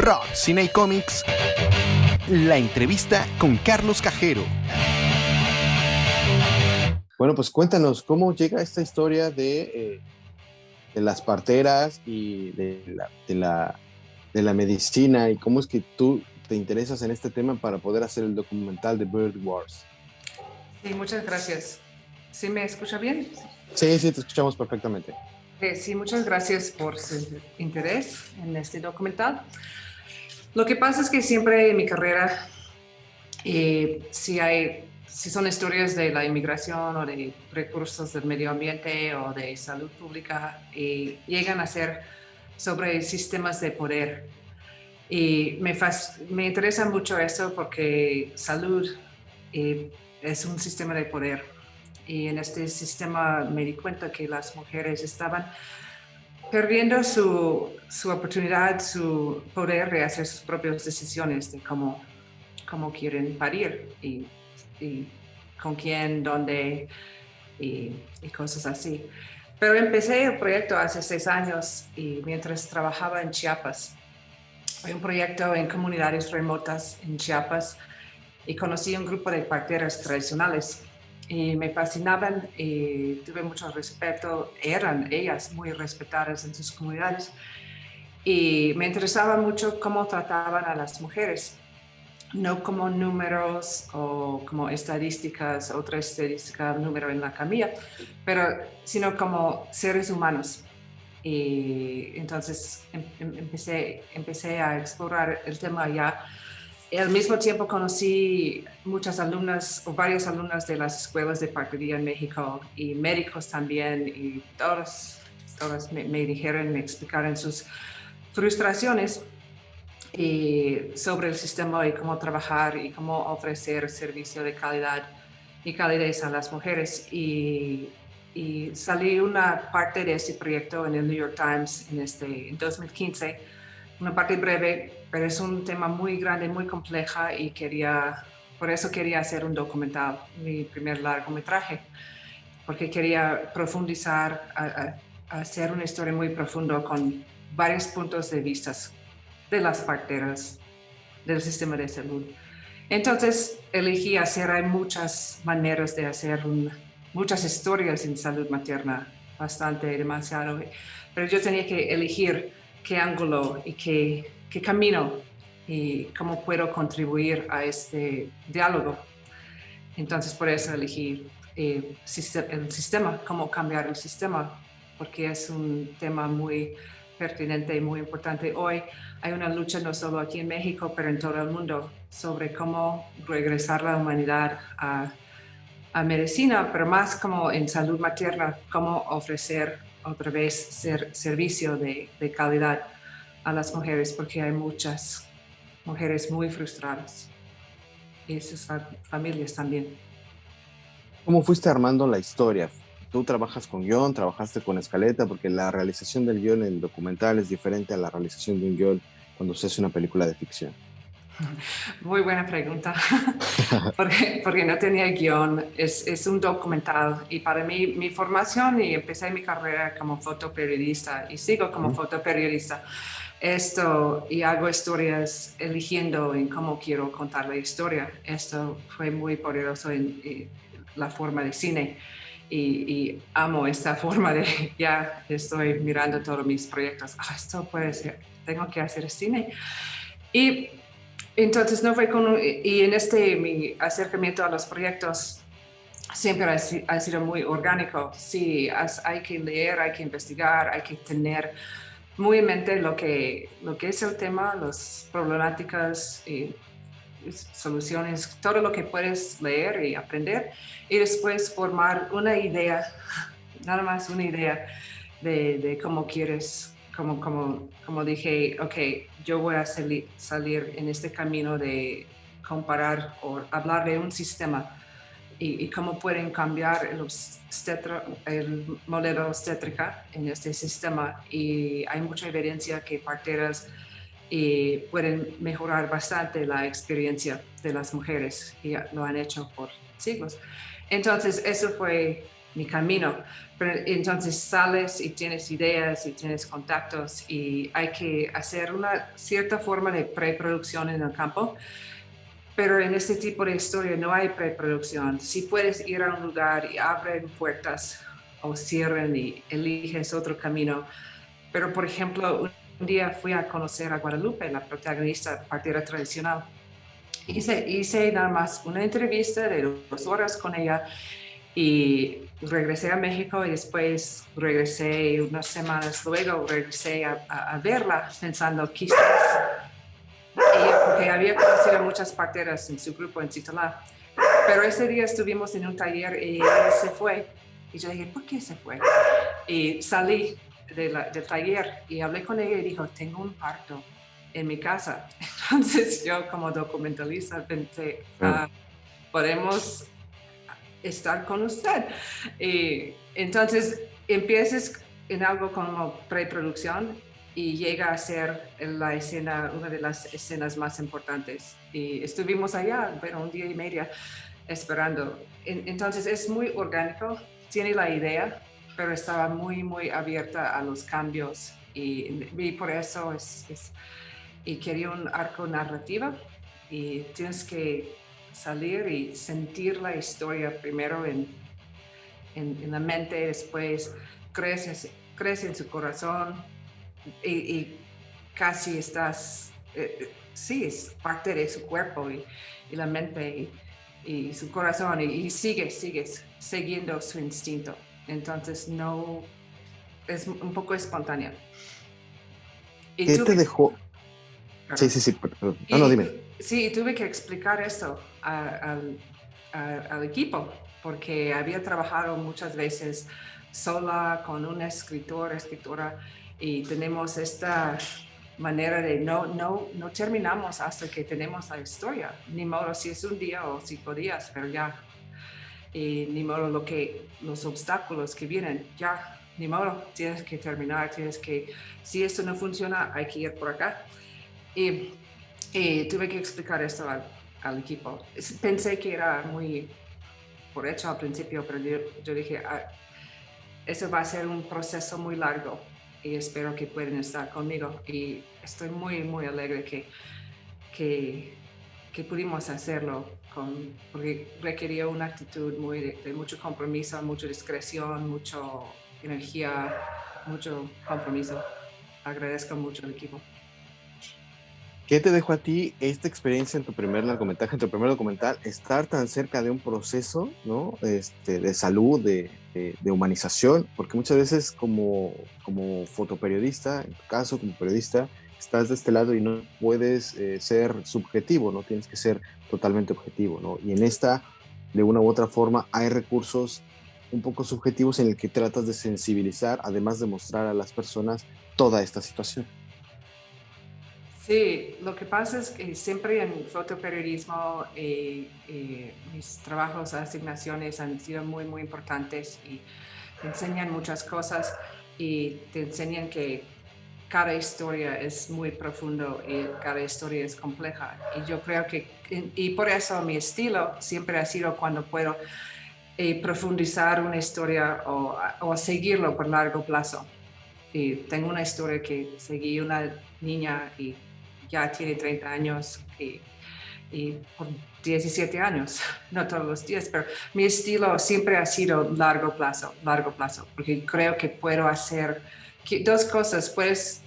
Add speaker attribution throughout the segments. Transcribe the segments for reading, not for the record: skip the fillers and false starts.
Speaker 1: Rock, Cine y Comics, la entrevista con Carlos Cajero.
Speaker 2: Bueno, pues cuéntanos, ¿cómo llega esta historia de las parteras y de la medicina y cómo es que tú te interesas en este tema para poder hacer el documental de Birth Wars?
Speaker 3: Sí, muchas gracias. ¿Sí me escucha bien?
Speaker 2: Sí, te escuchamos perfectamente.
Speaker 3: Sí, muchas gracias por su interés en este documental. Lo que pasa es que siempre en mi carrera, si son historias de la inmigración o de recursos del medio ambiente o de salud pública, llegan a ser sobre sistemas de poder. Y me interesa mucho eso porque salud es un sistema de poder. Y en este sistema me di cuenta que las mujeres estaban perdiendo su oportunidad, su poder de hacer sus propias decisiones de cómo quieren parir y con quién, dónde y cosas así. Pero empecé el proyecto hace 6 años y mientras trabajaba en Chiapas. Hay un proyecto en comunidades remotas en Chiapas y conocí un grupo de parteras tradicionales y me fascinaban y tuve mucho respeto. Eran ellas muy respetadas en sus comunidades y me interesaba mucho cómo trataban a las mujeres, no como números o como estadísticas, otra estadística, número en la camilla, pero sino como seres humanos. Y entonces empecé a explorar el tema allá. Al mismo tiempo conocí muchas alumnas o varias alumnas de las escuelas de partería en México y médicos también, y todas me dijeron, me explicaron sus frustraciones sobre el sistema y cómo trabajar y cómo ofrecer servicio de calidad y calidez a las mujeres. Y salí una parte de este proyecto en el New York Times en 2015, una parte breve, pero es un tema muy grande, muy compleja y por eso quería hacer un documental, mi primer largometraje, porque quería profundizar, hacer una historia muy profunda con varios puntos de vista de las parteras del sistema de salud. Entonces elegí hay muchas maneras de hacer muchas historias en salud materna, demasiado, pero yo tenía que elegir qué ángulo y qué camino y cómo puedo contribuir a este diálogo. Entonces por eso elegí el sistema, cómo cambiar el sistema, porque es un tema muy pertinente y muy importante. Hoy hay una lucha no solo aquí en México, pero en todo el mundo, sobre cómo regresar la humanidad a medicina, pero más como en salud materna, cómo ofrecer otra vez servicio de calidad a las mujeres, porque hay muchas mujeres muy frustradas y sus familias también.
Speaker 2: ¿Cómo fuiste armando la historia? Tú trabajas con guión, trabajaste con escaleta, porque la realización del guión en el documental es diferente a la realización de un guión cuando se hace una película de ficción.
Speaker 3: Muy buena pregunta, porque no tenía guión, es un documental y para mí, mi formación y empecé mi carrera como fotoperiodista y sigo como fotoperiodista y hago historias eligiendo en cómo quiero contar la historia. Esto fue muy poderoso en la forma de cine y amo esta forma ya estoy mirando todos mis proyectos, esto puede ser, tengo que hacer cine. Y entonces no fue y en mi acercamiento a los proyectos siempre ha sido muy orgánico. Sí, hay que leer, hay que investigar, hay que tener muy en mente lo que es el tema, las problemáticas y soluciones, todo lo que puedes leer y aprender y después formar una idea, nada más una idea de cómo quieres. Como dije, ok, yo voy a salir en este camino de comparar o hablar de un sistema y cómo pueden cambiar el modelo obstétrica en este sistema. Y hay mucha evidencia que parteras pueden mejorar bastante la experiencia de las mujeres y lo han hecho por siglos. Entonces, eso fue mi camino. Pero entonces sales y tienes ideas y tienes contactos y hay que hacer una cierta forma de preproducción en el campo. Pero en este tipo de historia no hay preproducción. Si puedes ir a un lugar y abren puertas o cierran y eliges otro camino. Pero, por ejemplo, un día fui a conocer a Guadalupe, la protagonista partera tradicional. Hice nada más una entrevista de 2 horas con ella y regresé a México y después regresé unas semanas luego, regresé a verla pensando quizás ella, porque había conocido a muchas parteras en su grupo en Citalá. Pero ese día estuvimos en un taller y ella se fue. Y yo dije, ¿por qué se fue? Y salí del taller y hablé con ella y dijo, tengo un parto en mi casa. Entonces yo como documentalista pensé, podemos estar con usted. Y entonces empieces en algo como preproducción y llega a ser la escena, una de las escenas más importantes. Y estuvimos allá, pero 1 día y medio esperando. Entonces es muy orgánico, tiene la idea, pero estaba muy, muy abierta a los cambios y por eso y quería un arco narrativo y tienes que salir y sentir la historia primero en la mente, después crece en su corazón y casi estás, sí, es parte de su cuerpo y la mente y su corazón y sigues siguiendo su instinto. Entonces no, es un poco espontáneo. Y
Speaker 2: ¿Qué te dejó? Sí, sí, sí. Perdón. No, no, dime.
Speaker 3: Sí, tuve que explicar eso al equipo, porque había trabajado muchas veces sola con un escritora, y tenemos esta manera de no terminamos hasta que tenemos la historia. Ni modo si es 1 día o 5 días, pero ya. Y ni modo los obstáculos que vienen, ya, ni modo, tienes que terminar, si esto no funciona, hay que ir por acá. Y tuve que explicar esto al equipo. Pensé que era muy por hecho al principio, pero yo dije, eso va a ser un proceso muy largo y espero que puedan estar conmigo. Y estoy muy, muy alegre que pudimos hacerlo, porque requería una actitud de mucho compromiso, mucha discreción, mucha energía, mucho compromiso. Agradezco mucho al equipo.
Speaker 2: ¿Qué te dejó a ti esta experiencia en tu primer largometraje, en tu primer documental, estar tan cerca de un proceso, ¿no? De salud, de humanización? Porque muchas veces como fotoperiodista, en tu caso como periodista, estás de este lado y no puedes ser subjetivo, ¿no? Tienes que ser totalmente objetivo, ¿no? Y en esta, de una u otra forma, hay recursos un poco subjetivos en el que tratas de sensibilizar, además de mostrar a las personas toda esta situación.
Speaker 3: Sí, lo que pasa es que siempre en fotoperiodismo mis trabajos, asignaciones han sido muy, muy importantes y te enseñan muchas cosas y te enseñan que cada historia es muy profundo y cada historia es compleja. Y yo creo y por eso mi estilo siempre ha sido cuando puedo profundizar una historia o seguirlo por largo plazo. Y tengo una historia que seguí una niña y ya tiene 30 años y por 17 años, no todos los días, pero mi estilo siempre ha sido largo plazo, porque creo que puedo hacer 2 cosas, puedes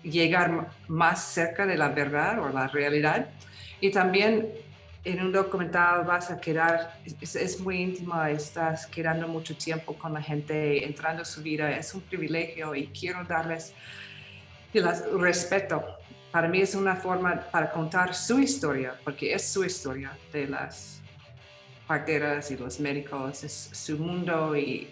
Speaker 3: llegar más cerca de la verdad o la realidad, y también en un documental vas a quedar, es muy íntimo, estás quedando mucho tiempo con la gente, entrando a su vida, es un privilegio y quiero darles respeto. Para mí es una forma para contar su historia, porque es su historia de las parteras y los médicos, es su mundo y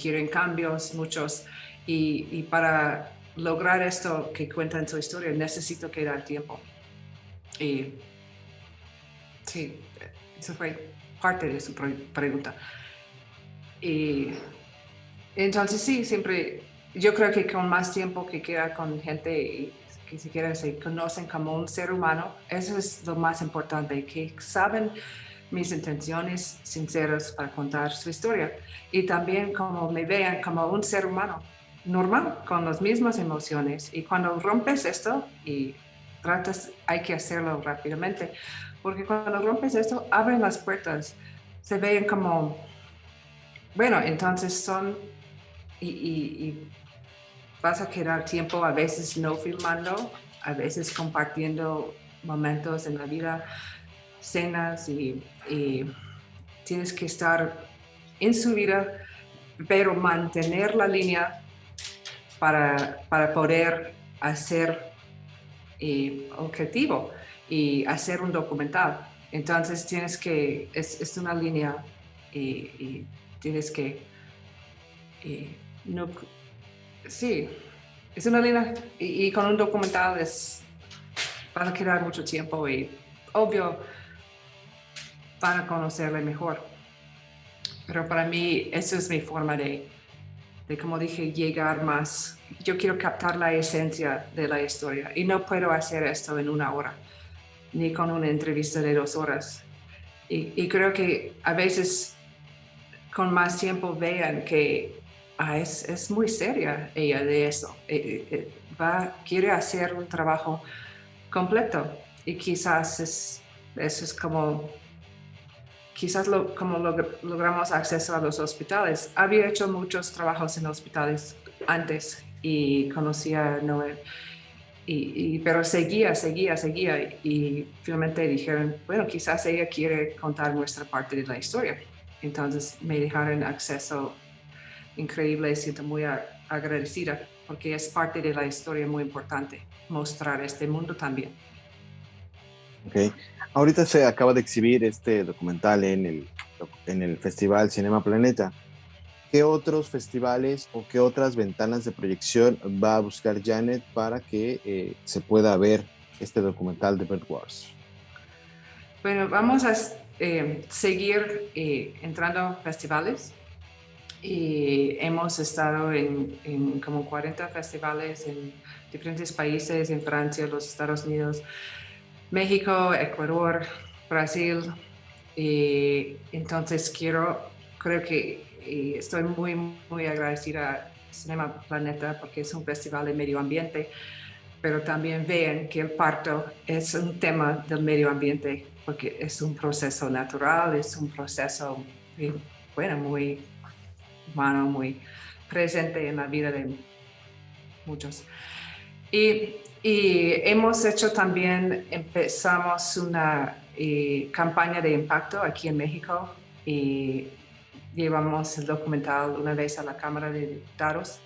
Speaker 3: quieren cambios muchos. Y para lograr esto que cuentan su historia, necesito que dar tiempo. Y sí, eso fue parte de su pregunta. Y entonces sí, siempre, yo creo que con más tiempo que queda con gente que siquiera se conocen como un ser humano, eso es lo más importante, que saben mis intenciones sinceras para contar su historia y también como me vean como un ser humano normal, con las mismas emociones. Y cuando rompes esto y hay que hacerlo rápidamente, porque cuando rompes esto, abren las puertas, se ven como, bueno, entonces son, y vas a quedar tiempo a veces no filmando, a veces compartiendo momentos en la vida, cenas y tienes que estar en su vida, pero mantener la línea para poder hacer objetivo y hacer un documental. Entonces tienes que, es una línea y tienes que, no, sí, es una línea y con un documental van a quedar mucho tiempo y obvio van a conocerle mejor. Pero para mí, eso es mi forma de como dije, llegar más. Yo quiero captar la esencia de la historia y no puedo hacer esto en 1 hora, ni con una entrevista de 2 horas. Y creo que a veces con más tiempo vean que es muy seria ella de eso. Quiere hacer un trabajo completo y quizás eso es como quizás como logramos acceso a los hospitales. Había hecho muchos trabajos en hospitales antes y conocía a Noel, pero seguía y finalmente dijeron, bueno, quizás ella quiere contar nuestra parte de la historia. Entonces me dejaron acceso increíble, siento muy agradecida porque es parte de la historia muy importante, mostrar este mundo también.
Speaker 2: Ok. Ahorita se acaba de exhibir este documental en el Festival Cinema Planeta. ¿Qué otros festivales o qué otras ventanas de proyección va a buscar Janet para que se pueda ver este documental de Bird Wars?
Speaker 3: Bueno, vamos a seguir entrando a festivales y hemos estado en como 40 festivales en diferentes países, en Francia, los Estados Unidos, México, Ecuador, Brasil. Entonces creo que estoy muy, muy agradecida a Cinema Planeta porque es un festival de medio ambiente, pero también vean que el parto es un tema del medio ambiente porque es un proceso natural, es un proceso, bueno, muy humano, muy presente en la vida de muchos. Y hemos hecho también, empezamos una campaña de impacto aquí en México y llevamos el documental una vez a la Cámara de Diputados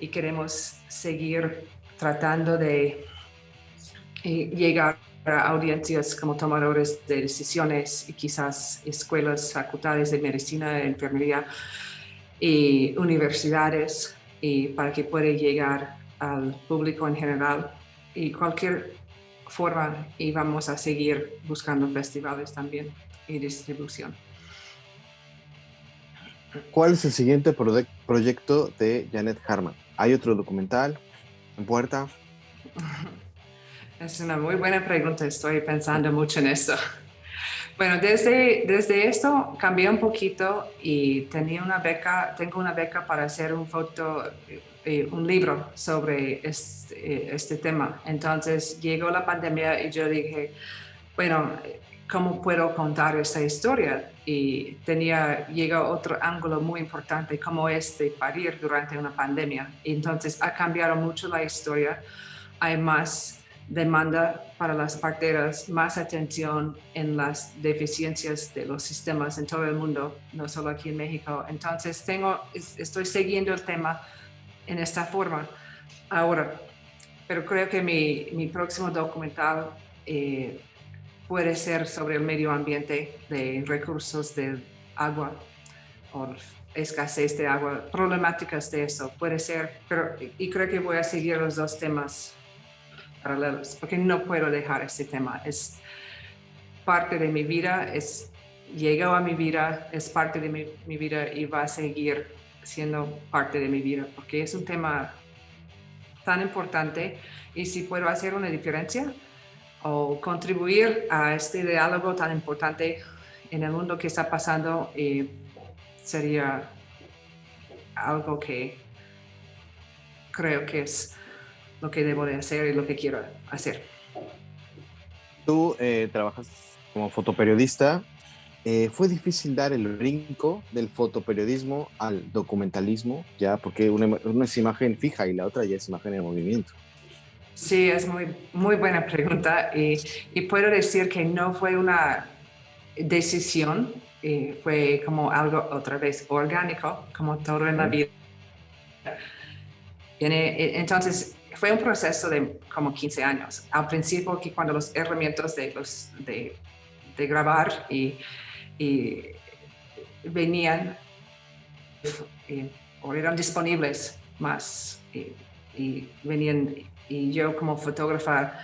Speaker 3: y queremos seguir tratando de llegar a audiencias como tomadores de decisiones y quizás escuelas, facultades de medicina, enfermería y universidades y para que pueda llegar al público en general y cualquier forma y vamos a seguir buscando festivales también y distribución.
Speaker 2: ¿Cuál es el siguiente proyecto de Janet Harman? ¿Hay otro documental en puerta?
Speaker 3: Es una muy buena pregunta, estoy pensando mucho en esto. Bueno, desde esto cambié un poquito y tengo una beca para hacer un libro sobre este tema. Entonces llegó la pandemia y yo dije, bueno, ¿cómo puedo contar esta historia? Y llega otro ángulo muy importante, como es de parir durante una pandemia. Y entonces ha cambiado mucho la historia. Hay más demanda para las parteras, más atención en las deficiencias de los sistemas en todo el mundo, no solo aquí en México. Entonces estoy siguiendo el tema en esta forma ahora, pero creo que mi próximo documental puede ser sobre el medio ambiente, de recursos de agua o escasez de agua, problemáticas de eso, puede ser, y creo que voy a seguir los dos temas paralelos, porque no puedo dejar este tema. Es parte de mi vida, llegó a mi vida, es parte de mi vida y va a seguir siendo parte de mi vida, porque es un tema tan importante y si puedo hacer una diferencia o contribuir a este diálogo tan importante en el mundo que está pasando, sería algo que creo que es lo que debo de hacer y lo que quiero hacer.
Speaker 2: Tú trabajas como fotoperiodista. ¿Fue difícil dar el brinco del fotoperiodismo al documentalismo? Ya, porque una es imagen fija y la otra ya es imagen en movimiento.
Speaker 3: Sí, es muy, muy buena pregunta y puedo decir que no fue una decisión, fue como algo otra vez orgánico, como todo en la vida. Entonces, fue un proceso de como 15 años. Al principio, que cuando los herramientas de grabar y venían o eran disponibles más y venían, y yo como fotógrafa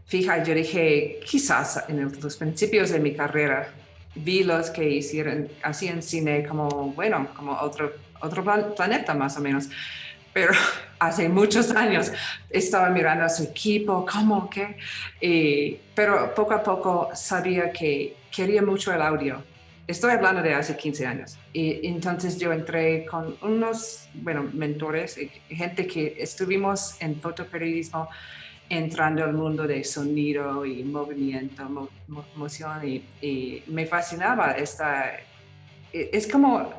Speaker 3: fija, yo dije, quizás en los principios de mi carrera vi los que hacían cine como, bueno, como otro planeta más o menos. Pero hace muchos años estaba mirando a su equipo, ¿cómo? ¿Qué? Pero poco a poco sabía que quería mucho el audio. Estoy hablando de hace 15 años. Y entonces yo entré con unos, mentores, gente que estuvimos en fotoperiodismo entrando al mundo de sonido y movimiento, moción, y me fascinaba es como,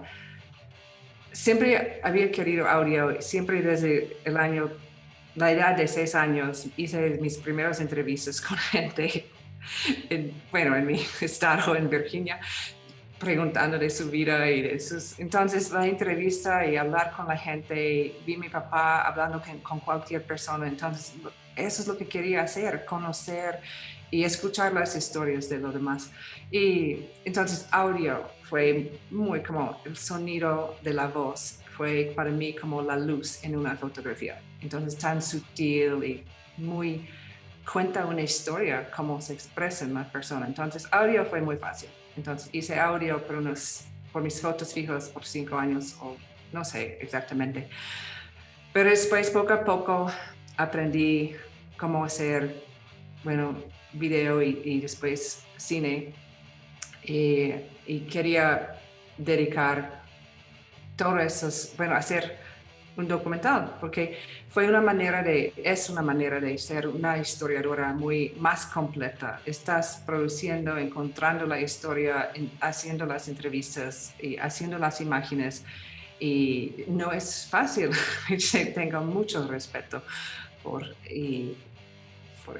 Speaker 3: siempre había querido audio, siempre desde la edad de 6 años hice mis primeras entrevistas con gente, en mi estado, en Virginia, preguntando de su vida y de sus... Entonces la entrevista y hablar con la gente, vi a mi papá hablando con cualquier persona, entonces eso es lo que quería hacer, conocer y escuchar las historias de los demás. Y entonces audio fue muy como el sonido de la voz, fue para mí como la luz en una fotografía. Entonces tan sutil y muy cuenta una historia, cómo se expresa en la persona. Entonces audio fue muy fácil. Entonces hice audio por mis fotos fijas por 5 años o no sé exactamente. Pero después poco a poco aprendí cómo hacer, video y después cine. Y quería dedicar todo eso, hacer un documental, porque es una manera de ser una historiadora muy más completa. Estás produciendo, encontrando la historia, haciendo las entrevistas y haciendo las imágenes. Y no es fácil. Tengo mucho respeto por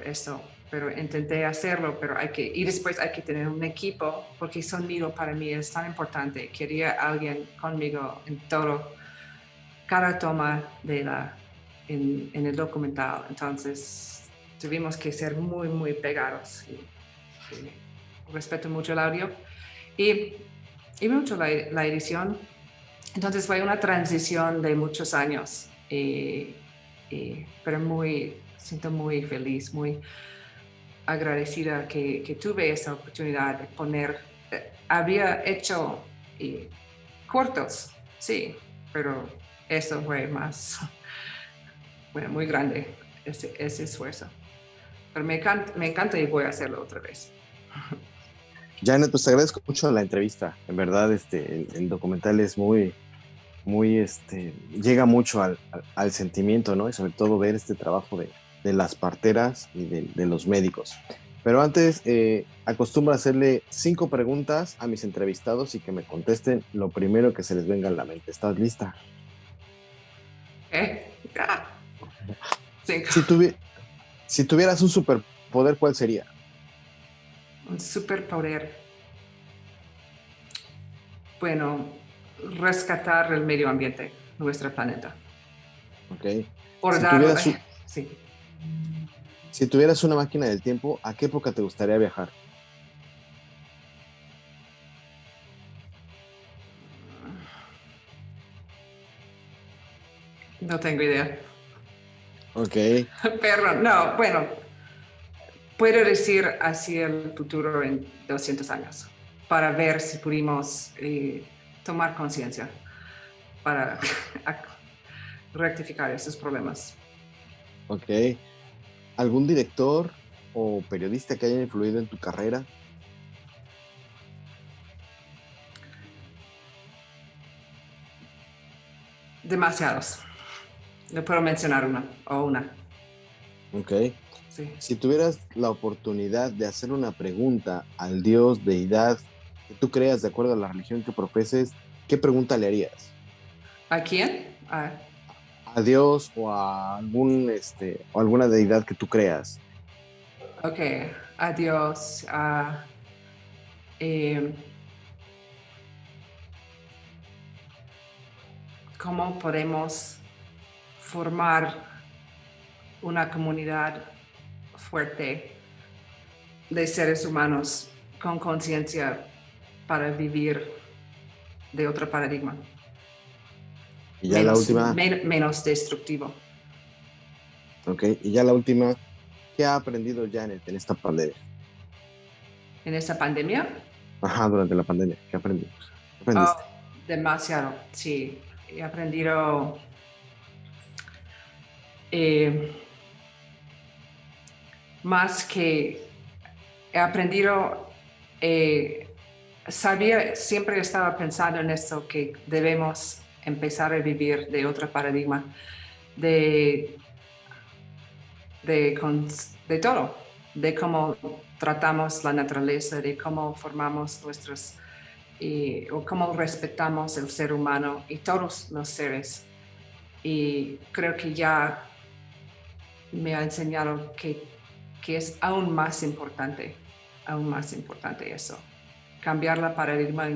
Speaker 3: esto, pero intenté hacerlo, y después hay que tener un equipo, porque sonido para mí es tan importante. Quería alguien conmigo en cada toma en el documental. Entonces tuvimos que ser muy, muy pegados. Y respeto mucho el audio y mucho la edición. Entonces fue una transición de muchos años, pero siento muy feliz, muy agradecida que tuve esa oportunidad de poner. Había hecho cortos, sí, pero esto fue más, muy grande, ese esfuerzo. Pero me encanta y voy a hacerlo otra vez.
Speaker 2: Janet, pues te agradezco mucho la entrevista. En verdad, el documental es muy, muy, llega mucho al sentimiento, ¿no? Y sobre todo ver este trabajo de las parteras y de los médicos. Pero antes, acostumbro a hacerle 5 preguntas a mis entrevistados y que me contesten lo primero que se les venga a la mente. ¿Estás lista?
Speaker 3: Cinco.
Speaker 2: Si tuvieras un superpoder, ¿cuál sería?
Speaker 3: Un superpoder. Bueno, rescatar el medio ambiente, nuestro planeta.
Speaker 2: Ok.
Speaker 3: Por
Speaker 2: Si
Speaker 3: darle,
Speaker 2: tuvieras,
Speaker 3: sí.
Speaker 2: si tuvieras una máquina del tiempo, ¿a qué época te gustaría viajar?
Speaker 3: No tengo idea.
Speaker 2: Ok.
Speaker 3: Pero no, puedo decir hacia el futuro en 200 años para ver si pudimos tomar conciencia para rectificar esos problemas.
Speaker 2: Ok. ¿Algún director o periodista que haya influido en tu carrera?
Speaker 3: Demasiados. No puedo mencionar uno o una.
Speaker 2: Ok.
Speaker 3: Sí.
Speaker 2: Si tuvieras la oportunidad de hacer una pregunta al Dios, deidad, que tú creas de acuerdo a la religión que profeses, ¿qué pregunta le harías?
Speaker 3: ¿A quién?
Speaker 2: ¿A Dios o a o alguna deidad que tú creas?
Speaker 3: Ok, adiós. ¿Cómo podemos formar una comunidad fuerte de seres humanos con conciencia para vivir de otro paradigma?
Speaker 2: Y ya la última,
Speaker 3: Menos destructivo.
Speaker 2: ok, y ya la última, ¿qué ha aprendido Janet en esta pandemia?
Speaker 3: ¿En esta pandemia?
Speaker 2: Ajá, durante la pandemia, ¿qué aprendimos? ¿Qué
Speaker 3: Oh,
Speaker 2: aprendiste?
Speaker 3: demasiado, sí. He aprendido más que he aprendido, siempre estaba pensando en esto, que debemos empezar a vivir de otro paradigma, de todo, de cómo tratamos la naturaleza, de cómo formamos o cómo respetamos el ser humano y todos los seres. Y creo que ya me ha enseñado que es aún más importante eso, cambiar la paradigma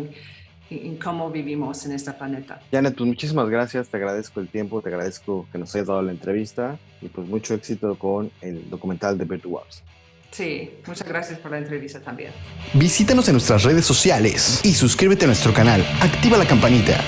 Speaker 3: en cómo vivimos en este planeta.
Speaker 2: Janet, pues muchísimas gracias, te agradezco el tiempo, te agradezco que nos hayas dado la entrevista y pues mucho éxito con el documental de Virtual Wars.
Speaker 3: Sí, muchas gracias por la entrevista también.
Speaker 1: Visítanos en nuestras redes sociales y suscríbete a nuestro canal. Activa la campanita.